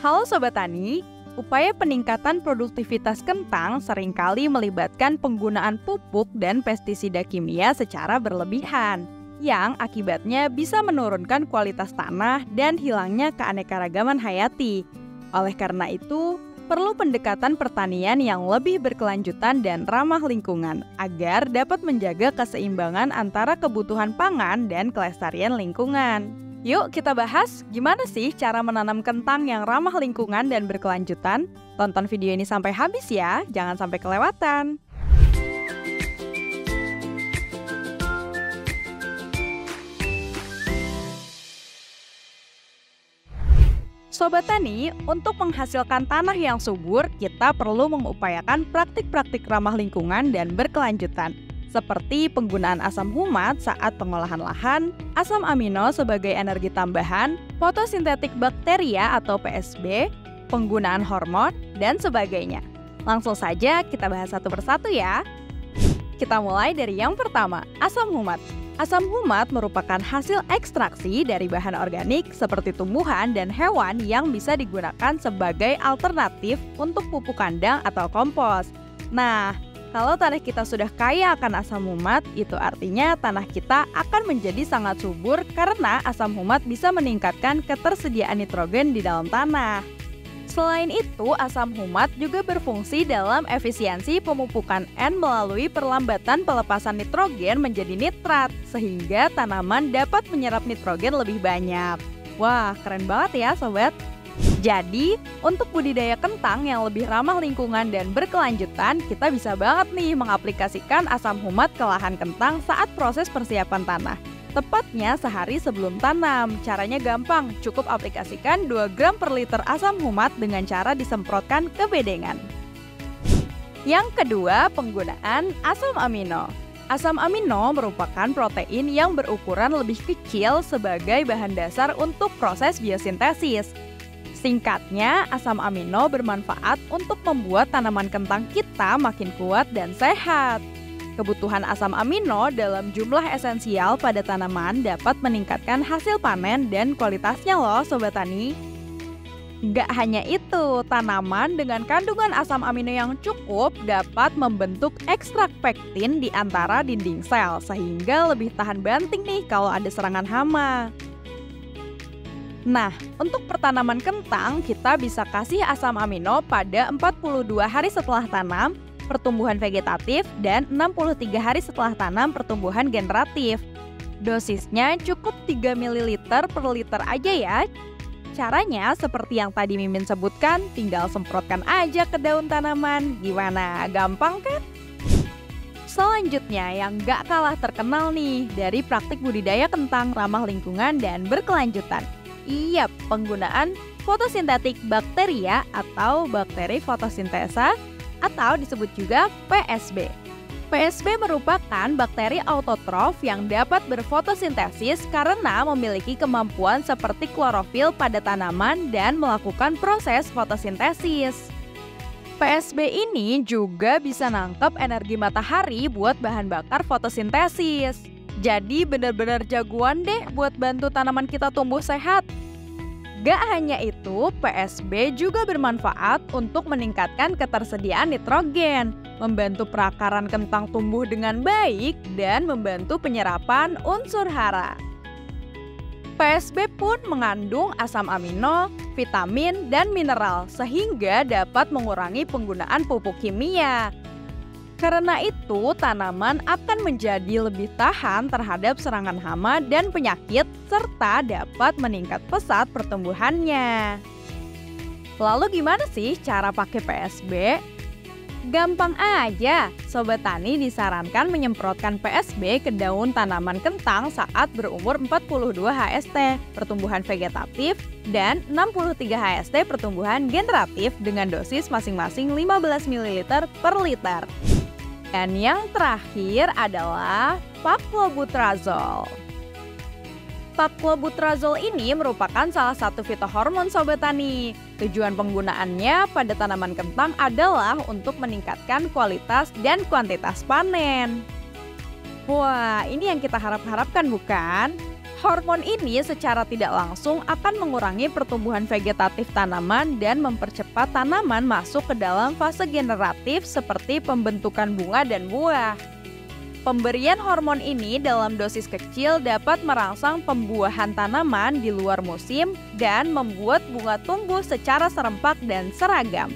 Halo Sobat Tani, upaya peningkatan produktivitas kentang seringkali melibatkan penggunaan pupuk dan pestisida kimia secara berlebihan, yang akibatnya bisa menurunkan kualitas tanah dan hilangnya keanekaragaman hayati. Oleh karena itu, perlu pendekatan pertanian yang lebih berkelanjutan dan ramah lingkungan agar dapat menjaga keseimbangan antara kebutuhan pangan dan kelestarian lingkungan. Yuk kita bahas gimana sih cara menanam kentang yang ramah lingkungan dan berkelanjutan. Tonton video ini sampai habis ya, jangan sampai kelewatan. Sobat Tani, untuk menghasilkan tanah yang subur, kita perlu mengupayakan praktik-praktik ramah lingkungan dan berkelanjutan, seperti penggunaan asam humat saat pengolahan lahan, asam amino sebagai energi tambahan, fotosintetik bakteria atau PSB, penggunaan hormon, dan sebagainya. Langsung saja kita bahas satu persatu ya. Kita mulai dari yang pertama, asam humat. Asam humat merupakan hasil ekstraksi dari bahan organik seperti tumbuhan dan hewan yang bisa digunakan sebagai alternatif untuk pupuk kandang atau kompos. Nah, kalau tanah kita sudah kaya akan asam humat, itu artinya tanah kita akan menjadi sangat subur karena asam humat bisa meningkatkan ketersediaan nitrogen di dalam tanah. Selain itu, asam humat juga berfungsi dalam efisiensi pemupukan N melalui perlambatan pelepasan nitrogen menjadi nitrat, sehingga tanaman dapat menyerap nitrogen lebih banyak. Wah, keren banget ya sobat! Jadi, untuk budidaya kentang yang lebih ramah lingkungan dan berkelanjutan, kita bisa banget nih mengaplikasikan asam humat ke lahan kentang saat proses persiapan tanah. Tepatnya sehari sebelum tanam. Caranya gampang, cukup aplikasikan 2 gram per liter asam humat dengan cara disemprotkan ke bedengan. Yang kedua, penggunaan asam amino. Asam amino merupakan protein yang berukuran lebih kecil sebagai bahan dasar untuk proses biosintesis. Singkatnya, asam amino bermanfaat untuk membuat tanaman kentang kita makin kuat dan sehat. Kebutuhan asam amino dalam jumlah esensial pada tanaman dapat meningkatkan hasil panen dan kualitasnya loh Sobat Tani. Gak hanya itu, tanaman dengan kandungan asam amino yang cukup dapat membentuk ekstrak pektin di antara dinding sel sehingga lebih tahan banting nih kalau ada serangan hama. Nah, untuk pertanaman kentang, kita bisa kasih asam amino pada 42 hari setelah tanam, pertumbuhan vegetatif, dan 63 hari setelah tanam pertumbuhan generatif. Dosisnya cukup 3 ml per liter aja ya. Caranya seperti yang tadi Mimin sebutkan, tinggal semprotkan aja ke daun tanaman. Gimana? Gampang kan? Selanjutnya yang gak kalah terkenal nih dari praktik budidaya kentang ramah lingkungan dan berkelanjutan. Iya, penggunaan fotosintetik bakteria atau bakteri fotosintesa atau disebut juga PSB. PSB merupakan bakteri autotrof yang dapat berfotosintesis karena memiliki kemampuan seperti klorofil pada tanaman dan melakukan proses fotosintesis. PSB ini juga bisa nangkep energi matahari buat bahan bakar fotosintesis. Jadi benar-benar jagoan deh buat bantu tanaman kita tumbuh sehat. Gak hanya itu, PSB juga bermanfaat untuk meningkatkan ketersediaan nitrogen, membantu perakaran kentang tumbuh dengan baik, dan membantu penyerapan unsur hara. PSB pun mengandung asam amino, vitamin, dan mineral, sehingga dapat mengurangi penggunaan pupuk kimia. Karena itu, tanaman akan menjadi lebih tahan terhadap serangan hama dan penyakit, serta dapat meningkat pesat pertumbuhannya. Lalu gimana sih cara pakai PSB? Gampang aja, Sobat Tani disarankan menyemprotkan PSB ke daun tanaman kentang saat berumur 42 HST pertumbuhan vegetatif dan 63 HST pertumbuhan generatif dengan dosis masing-masing 15 ml per liter. Dan yang terakhir adalah Paclobutrazol. Paclobutrazol ini merupakan salah satu fitohormon Sobat Tani. Tujuan penggunaannya pada tanaman kentang adalah untuk meningkatkan kualitas dan kuantitas panen. Wah, ini yang kita harapkan bukan? Hormon ini secara tidak langsung akan mengurangi pertumbuhan vegetatif tanaman dan mempercepat tanaman masuk ke dalam fase generatif seperti pembentukan bunga dan buah. Pemberian hormon ini dalam dosis kecil dapat merangsang pembuahan tanaman di luar musim dan membuat bunga tumbuh secara serempak dan seragam.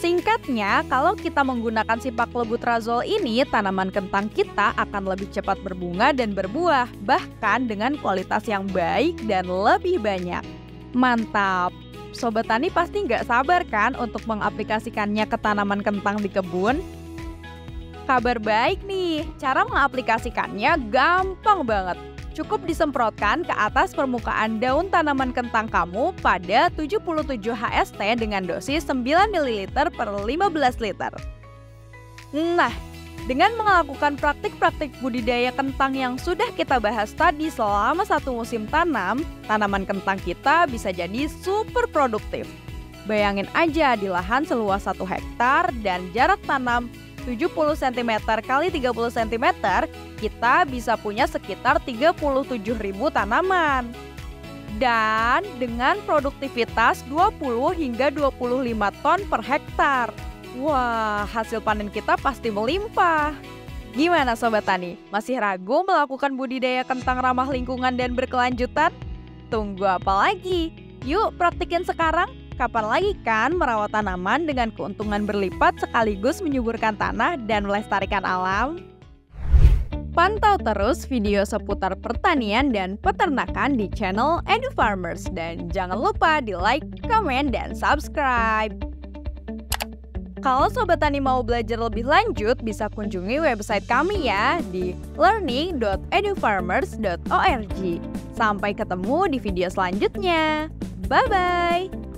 Singkatnya, kalau kita menggunakan sipaklebutrazol ini, tanaman kentang kita akan lebih cepat berbunga dan berbuah, bahkan dengan kualitas yang baik dan lebih banyak. Mantap! Sobat Tani pasti nggak sabar kan untuk mengaplikasikannya ke tanaman kentang di kebun? Kabar baik nih, cara mengaplikasikannya gampang banget. Cukup disemprotkan ke atas permukaan daun tanaman kentang kamu pada 77 HST dengan dosis 9 ml per 15 liter. Nah, dengan melakukan praktik-praktik budidaya kentang yang sudah kita bahas tadi selama 1 musim tanam, tanaman kentang kita bisa jadi super produktif. Bayangin aja di lahan seluas 1 hektar dan jarak tanam 70 cm x 30 cm, kita bisa punya sekitar 37.000 tanaman. Dan dengan produktivitas 20 hingga 25 ton per hektar. Wah, hasil panen kita pasti melimpah. Gimana Sobat Tani? Masih ragu melakukan budidaya kentang ramah lingkungan dan berkelanjutan? Tunggu apa lagi? Yuk praktikin sekarang. Kapan lagi kan merawat tanaman dengan keuntungan berlipat sekaligus menyuburkan tanah dan melestarikan alam? Pantau terus video seputar pertanian dan peternakan di channel EduFarmers. Dan jangan lupa di like, komen, dan subscribe. Kalau Sobat Tani mau belajar lebih lanjut, bisa kunjungi website kami ya di learning.edufarmers.org. Sampai ketemu di video selanjutnya. Bye-bye!